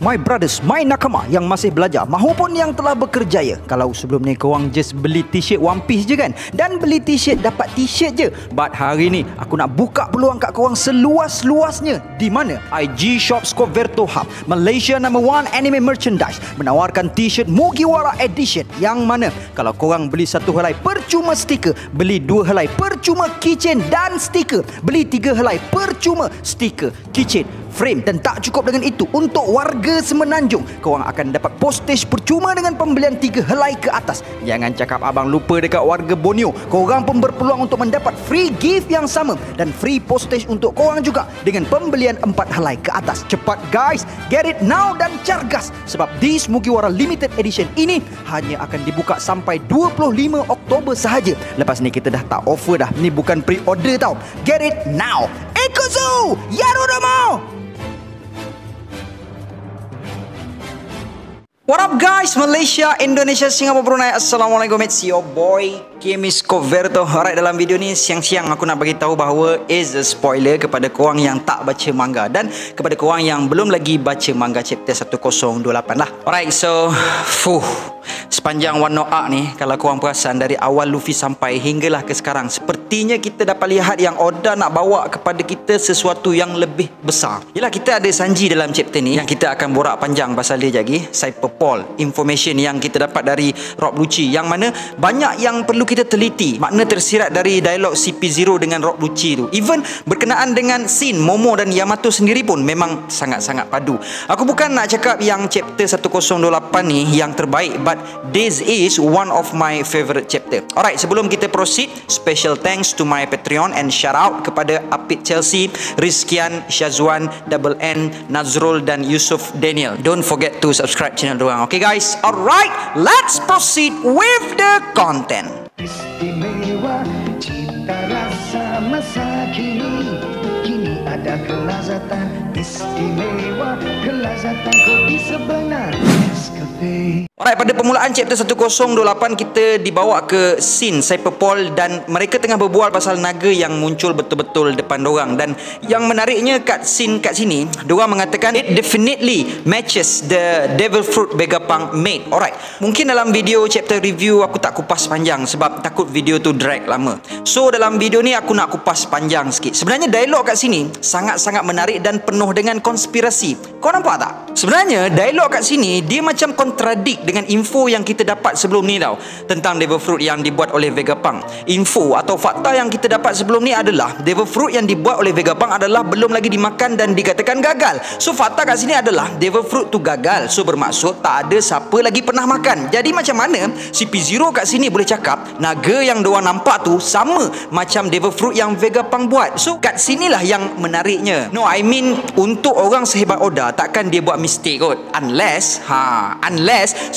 My brothers, my nakama yang masih belajar mahupun yang telah bekerjaya. Kalau sebelum ni korang just beli t-shirt One Piece je kan, dan beli t-shirt dapat t-shirt je. But hari ni aku nak buka peluang kat korang seluas-luasnya. Di mana? IG Shop Skoverto Hub, Malaysia #1 anime merchandise, menawarkan t-shirt Mugiwara Edition, yang mana kalau korang beli satu helai percuma stiker, beli dua helai percuma keychain dan stiker, beli tiga helai percuma stiker, keychain, frame. Dan tak cukup dengan itu, untuk warga Semenanjung korang akan dapat postage percuma dengan pembelian 3 helai ke atas. Jangan cakap abang lupa dekat warga Borneo, korang pun berpeluang untuk mendapat free gift yang sama dan free postage untuk korang juga dengan pembelian 4 helai ke atas. Cepat guys, get it now dan cargas, sebab this Mugiwara Limited Edition ini hanya akan dibuka sampai 25 Oktober sahaja. Lepas ni kita dah tak offer dah, ni bukan pre-order tau. Get it now. Ikuzu Yarudomo. What up guys, Malaysia, Indonesia, Singapura, Brunei. Assalamualaikum, it's your boy Kimi Skoverto. Alright, dalam video ni siang-siang aku nak bagi tahu bahawa is a spoiler kepada korang yang tak baca manga dan kepada korang yang belum lagi baca manga chapter 1028 lah. Alright, so sepanjang Wano Arc ni, kalau korang perasan dari awal Luffy sampai hinggalah ke sekarang, sepertinya kita dapat lihat yang Oda nak bawa kepada kita sesuatu yang lebih besar. Yelah, kita ada Sanji dalam chapter ni yang kita akan borak panjang pasal dia lagi. Cyberpol, information yang kita dapat dari Rob Lucci, yang mana banyak yang perlu kita teliti. Makna tersirat dari dialog CP0 dengan Rob Lucci tu, even berkenaan dengan scene Momo dan Yamato sendiri pun memang sangat-sangat padu. Aku bukan nak cakap yang chapter 1028 ni yang terbaik, but this is one of my favorite chapter. Alright, sebelum kita proceed, special thanks to my Patreon and shout out kepada Apit Chelsea, Rizkian, Syazwan, Double N, Nazrul dan Yusuf Daniel. Don't forget to subscribe channel doang. Okay guys, alright, let's proceed with the content. Istimewa cita rasa masa kini, kini ada kelazatan istimewa, kelazatan kopi sebenar Nescafe. Alright, pada permulaan chapter 1028 kita dibawa ke scene Cyberpol dan mereka tengah berbual pasal naga yang muncul betul-betul depan dorang. Dan yang menariknya kat scene kat sini, dorang mengatakan it definitely matches the Devil Fruit Vegapunk made. Alright, mungkin dalam video chapter review aku tak kupas panjang sebab takut video tu drag lama. So dalam video ni aku nak kupas panjang sikit. Sebenarnya dialog kat sini sangat-sangat menarik dan penuh dengan konspirasi. Kau nampak tak? Sebenarnya dialog kat sini dia macam kontradik dengan info yang kita dapat sebelum ni tau, tentang Devil Fruit yang dibuat oleh Vegapunk. Info atau fakta yang kita dapat sebelum ni adalah Devil Fruit yang dibuat oleh Vegapunk adalah belum lagi dimakan dan dikatakan gagal. So fakta kat sini adalah Devil Fruit tu gagal. So bermaksud tak ada siapa lagi pernah makan. Jadi macam mana CP0 kat sini boleh cakap naga yang diorang nampak tu sama macam Devil Fruit yang Vegapunk buat? So kat sinilah yang menariknya. No, I mean untuk orang sehebat Oda takkan dia buat mistake kot. Unless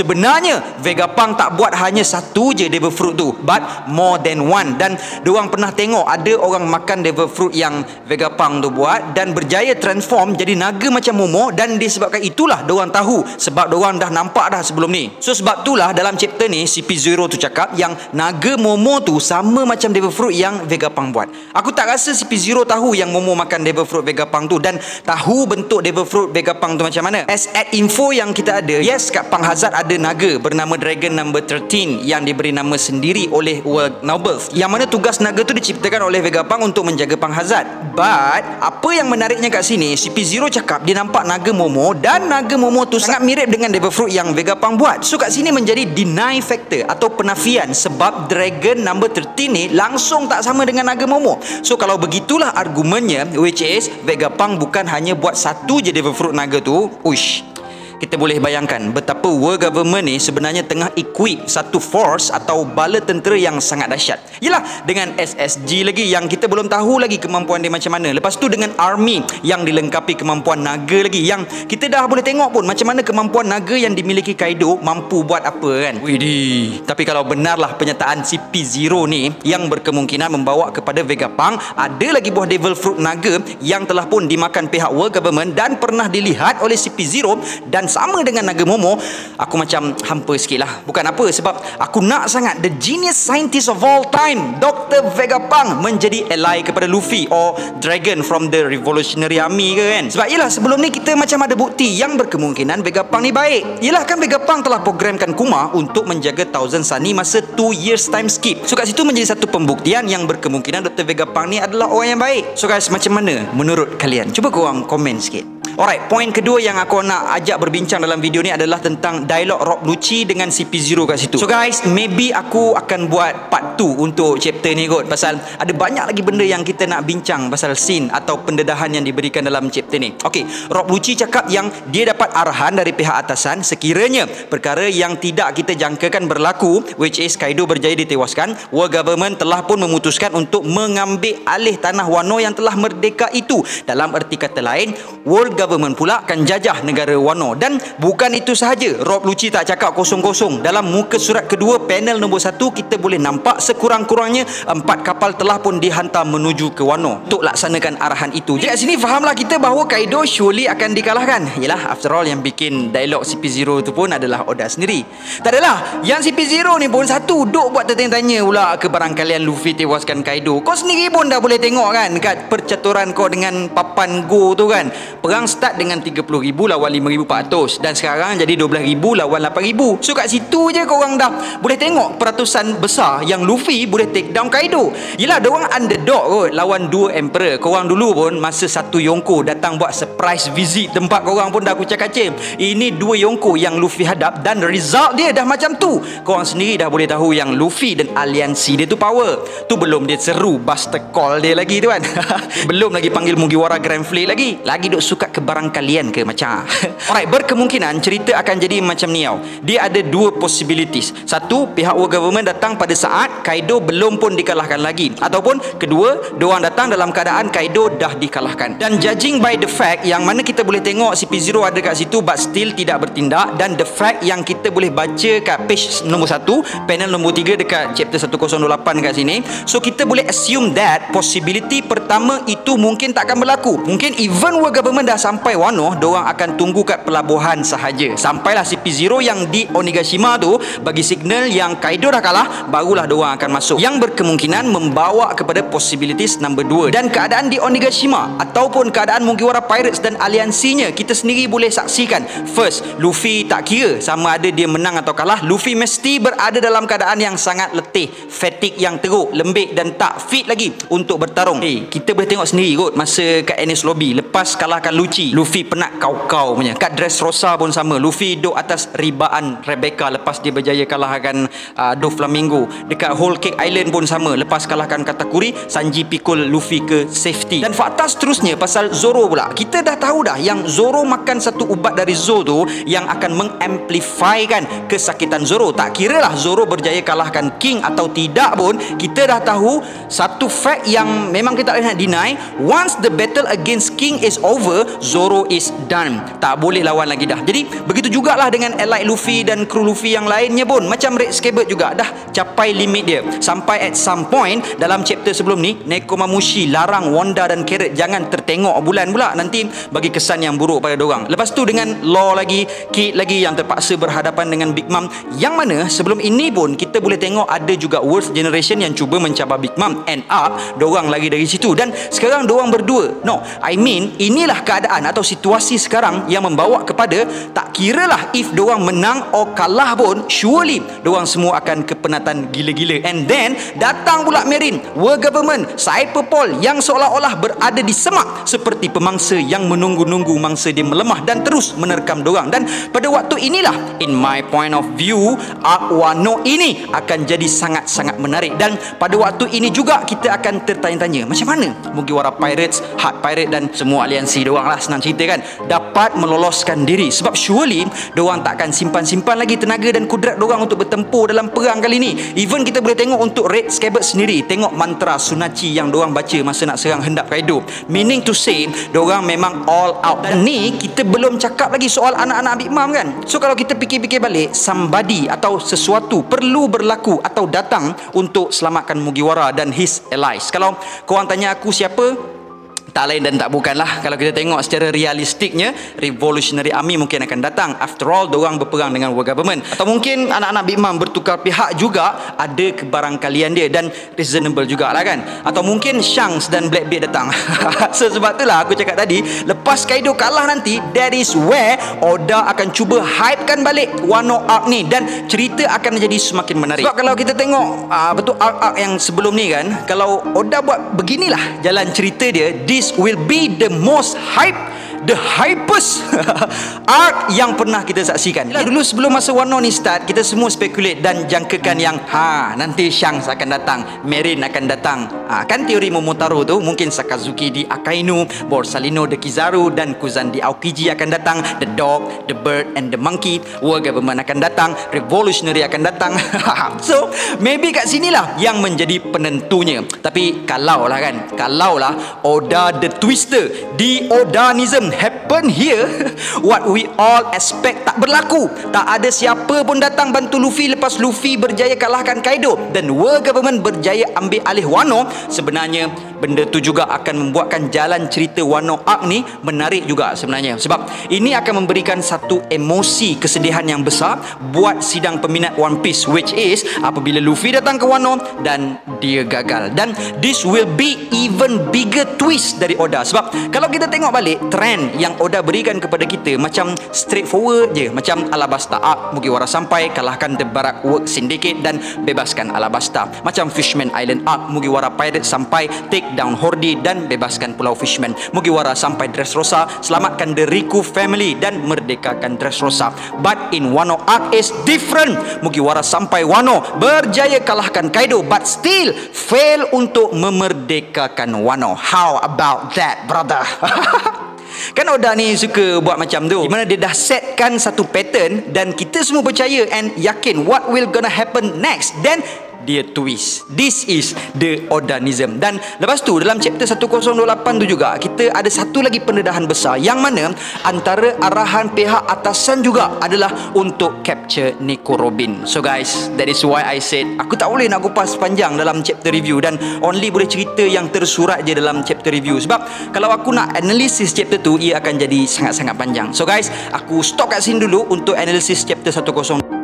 sebenarnya Vegapunk tak buat hanya satu je Devil Fruit tu, but more than one. Dan diorang pernah tengok ada orang makan Devil Fruit yang Vegapunk tu buat dan berjaya transform jadi naga macam Momo, dan disebabkan itulah diorang tahu, sebab diorang dah nampak dah sebelum ni. So sebab itulah dalam chapter ni CP0 tu cakap yang naga Momo tu sama macam Devil Fruit yang Vegapunk buat. Aku tak rasa CP0 tahu yang Momo makan Devil Fruit Vegapunk tu dan tahu bentuk Devil Fruit Vegapunk tu macam mana. As at info yang kita ada, yes, kat Pang Hazard ada naga bernama Dragon Number 13 yang diberi nama sendiri oleh World Nobles, yang mana tugas naga tu diciptakan oleh Vegapunk untuk menjaga Pang Hazard. But apa yang menariknya kat sini, CP0 cakap dia nampak naga Momo dan naga Momo tu sangat mirip dengan Devil Fruit yang Vegapunk buat. So kat sini menjadi deny factor atau penafian, sebab Dragon Number 13 ni langsung tak sama dengan naga Momo. So kalau begitulah argumennya, which is Vegapunk bukan hanya buat satu je Devil Fruit naga tu. Uish, kita boleh bayangkan betapa world government ni sebenarnya tengah equip satu force atau bala tentera yang sangat dahsyat. Yelah, dengan SSG lagi yang kita belum tahu lagi kemampuan dia macam mana. Lepas tu dengan army yang dilengkapi kemampuan naga lagi, yang kita dah boleh tengok pun macam mana kemampuan naga yang dimiliki Kaido mampu buat apa kan. Widih. Tapi kalau benarlah penyataan CP0 ni yang berkemungkinan membawa kepada Vegapunk, ada lagi buah Devil Fruit naga yang telah pun dimakan pihak world government dan pernah dilihat oleh CP0, dan sama dengan naga Momo, aku macam hampa sikit lah. Bukan apa, sebab aku nak sangat the genius scientist of all time, Dr. Vegapunk, menjadi ally kepada Luffy or Dragon from the Revolutionary Army ke kan. Sebab yelah, sebelum ni kita macam ada bukti yang berkemungkinan Vegapunk ni baik. Yelah kan Vegapunk telah programkan Kuma untuk menjaga Thousand Sunny masa 2 years time skip. So kat situ menjadi satu pembuktian yang berkemungkinan Dr. Vegapunk ni adalah orang yang baik. So guys, macam mana menurut kalian? Cuba korang komen sikit. Alright, poin kedua yang aku nak ajak berbincang dalam video ni adalah tentang dialog Rob Lucci dengan CP0 kat situ. So guys, maybe aku akan buat part 2 untuk chapter ni kot, pasal ada banyak lagi benda yang kita nak bincang pasal scene atau pendedahan yang diberikan dalam chapter ni. Okay, Rob Lucci cakap yang dia dapat arahan dari pihak atasan sekiranya perkara yang tidak kita jangkakan berlaku, which is Kaido berjaya ditewaskan, World Government telah pun memutuskan untuk mengambil alih tanah Wano yang telah merdeka itu. Dalam erti kata lain, World Government pula akan jajah negara Wano. Dan bukan itu sahaja, Rob Lucci tak cakap kosong-kosong. Dalam muka surat kedua panel nombor 1, kita boleh nampak sekurang-kurangnya 4 kapal telah pun dihantar menuju ke Wano untuk laksanakan arahan itu. Jadi kat sini fahamlah kita bahawa Kaido surely akan dikalahkan. Yelah, after all yang bikin dialog CP0 tu pun adalah Oda sendiri. Tak adalah, yang CP0 ni pun satu duk buat tertanya-tanya pula ke barang kalian Luffy tewaskan Kaido. Kau sendiri pun dah boleh tengok kan kat percaturan kau dengan papan Go tu kan. Perang start dengan 30,000 lawan 5,400 dan sekarang jadi 12,000 lawan 8,000. So kat situ je korang dah boleh tengok peratusan besar yang Luffy boleh take down Kaido. Yelah, diorang underdog kot lawan 2 Emperor. Korang dulu pun masa 1 Yonko datang buat surprise visit tempat korang pun dah kucak-kacim. Ini 2 Yonko yang Luffy hadap dan result dia dah macam tu. Korang sendiri dah boleh tahu yang Luffy dan aliansi dia tu power. Tu belum dia seru Buster Call dia lagi tu kan. Belum lagi panggil Mugiwara Grand Fleet lagi. Lagi duk suka ke barang kalian ke macam. Alright, berkemungkinan cerita akan jadi macam ni tau. Dia ada 2 possibilities. Satu, pihak World Government datang pada saat Kaido belum pun dikalahkan lagi. Ataupun kedua, diorang datang dalam keadaan Kaido dah dikalahkan. Dan judging by the fact yang mana kita boleh tengok CP0 ada kat situ but still tidak bertindak, dan the fact yang kita boleh baca kat page nombor 1, panel nombor 3 dekat chapter 1028 kat sini. So kita boleh assume that possibility pertama itu mungkin tak akan berlaku. Mungkin even World Government dah sampai Wano, diorang akan tunggu kat pelabuhan sahaja. Sampailah CP0 yang di Onigashima tu bagi signal yang Kaido dah kalah, barulah diorang akan masuk. Yang berkemungkinan membawa kepada possibilities number 2. Dan keadaan di Onigashima ataupun keadaan Mugiwara Pirates dan aliansinya, kita sendiri boleh saksikan. First, Luffy tak kira sama ada dia menang atau kalah, Luffy mesti berada dalam keadaan yang sangat letih, fatigue yang teruk, lembik dan tak fit lagi untuk bertarung. Kita boleh tengok sendiri kot masa kat Enies Lobby lepas kalahkan Lucci, Luffy penat kau-kau punya. Kat Dressrosa pun sama, Luffy duduk atas ribaan Rebecca lepas dia berjaya kalahkan Doflamingo. Dekat Whole Cake Island pun sama, lepas kalahkan Katakuri, Sanji pikul Luffy ke safety. Dan fakta seterusnya pasal Zoro pula, kita dah tahu dah yang Zoro makan satu ubat dari Zo tu yang akan mengamplifykan kesakitan Zoro. Tak kira lah Zoro berjaya kalahkan King atau tidak pun, kita dah tahu satu fact yang memang kita tak boleh nak deny. Once the battle against King is over, Zoro is done. Tak boleh lawan lagi dah. Jadi begitu jugalah dengan allied Luffy dan kru Luffy yang lainnya pun. Macam Red Scabbard juga dah capai limit dia. Sampai at some point dalam chapter sebelum ni, Nekomamushi larang Wanda dan Carrot jangan tertengok bulan pula, nanti bagi kesan yang buruk pada dorang. Lepas tu dengan Law lagi, Kid lagi yang terpaksa berhadapan dengan Big Mom, yang mana sebelum ini pun kita boleh tengok ada juga Worst Generation yang cuba mencabar Big Mom, end up dorang lagi dari situ. Dan sekarang dorang berdua. No, I mean inilah keadaan atau situasi sekarang yang membawa kepada tak kiralah if dorang menang or kalah pun, surely dorang semua akan kepenatan gila-gila. And then datang pula Marine, World Government, Cyberpol yang seolah-olah berada di semak seperti pemangsa yang menunggu-nunggu mangsa dia melemah dan terus menerkam dorang. Dan pada waktu inilah, in my point of view, arc Wano ini akan jadi sangat-sangat menarik. Dan pada waktu ini juga kita akan tertanya-tanya macam mana Mugiwara Pirates, Heart Pirate dan semua aliansi dorang lah, senang cerita kan, dapat meloloskan diri. Sebab surely dorang tak akan simpan-simpan lagi tenaga dan kudrat dorang untuk bertempur dalam perang kali ni. Even kita boleh tengok untuk Red Scabbard sendiri, tengok mantra Sunachi yang dorang baca masa nak serang hendap Kaido, meaning to say dorang memang all out. Dan ni kita belum cakap lagi soal anak-anak Big Mom kan. So kalau kita fikir-fikir balik, somebody atau sesuatu perlu berlaku atau datang untuk selamatkan Mugiwara dan his allies. Kalau korang tanya aku siapa, Tak lain dan tak bukanlah, kalau kita tengok secara realistiknya, Revolutionary Army mungkin akan datang. After all, diorang berperang dengan war government. Atau mungkin anak-anak Big Mom bertukar pihak juga, ada kebarangkalian dia dan reasonable jugalah kan. Atau mungkin Shanks dan Blackbeard datang. So sebab itulah aku cakap tadi, lepas Kaido kalah nanti, that is where Oda akan cuba hypekan balik Wano Arc ni dan cerita akan jadi semakin menarik. Sebab kalau kita tengok betul arc-arc yang sebelum ni kan, kalau Oda buat beginilah jalan cerita dia, this will be the most the hypest arc yang pernah kita saksikan. Dulu sebelum masa Wano ni start, kita semua speculate dan jangkakan yang nanti Shanks akan datang, Merin akan datang. Kan teori Momotaro tu, mungkin Sakazuki di Akainu, Borsalino de Kizaru dan Kuzan di Aokiji akan datang, the dog, the bird and the monkey, war government akan datang, revolutionary akan datang. So maybe kat sinilah yang menjadi penentunya. Tapi kalaulah Oda the Twister, the Odanism happen here, what we all expect tak berlaku. Tak ada siapa pun datang bantu Luffy lepas Luffy berjaya kalahkan Kaido dan World Government berjaya ambil alih Wano. Sebenarnya benda tu juga akan membuatkan jalan cerita Wano Arc ni menarik juga sebenarnya, sebab ini akan memberikan satu emosi kesedihan yang besar buat sidang peminat One Piece, which is apabila Luffy datang ke Wano dan dia gagal. Dan this will be even bigger twist dari Oda, sebab kalau kita tengok balik trend yang Oda berikan kepada kita macam straightforward je, macam Alabasta Arc, Mugiwara sampai kalahkan The Barak Work Syndicate dan bebaskan Alabasta. Macam Fishman Island Arc, Mugiwara Pirate sampai take down Horde dan bebaskan Pulau Fishman. Mugiwara sampai Dressrosa, selamatkan The Riku family dan merdekakan Dressrosa. But in Wano Arc is different. Mugiwara sampai Wano, berjaya kalahkan Kaido, but still fail untuk memerdekakan Wano. How about that, brother? Kan Oda ni suka buat macam tu, di mana dia dah setkan satu pattern dan kita semua percaya and yakin what will gonna happen next, then dia twist. This is the Odanism. Dan lepas tu dalam chapter 1028 tu juga kita ada satu lagi pendedahan besar, yang mana antara arahan pihak atasan juga adalah untuk capture Nico Robin. So guys, that is why I said aku tak boleh nak kupas panjang dalam chapter review dan only boleh cerita yang tersurat je dalam chapter review, sebab kalau aku nak analisis chapter tu ia akan jadi sangat-sangat panjang. So guys, aku stop kat sini dulu untuk analisis chapter 10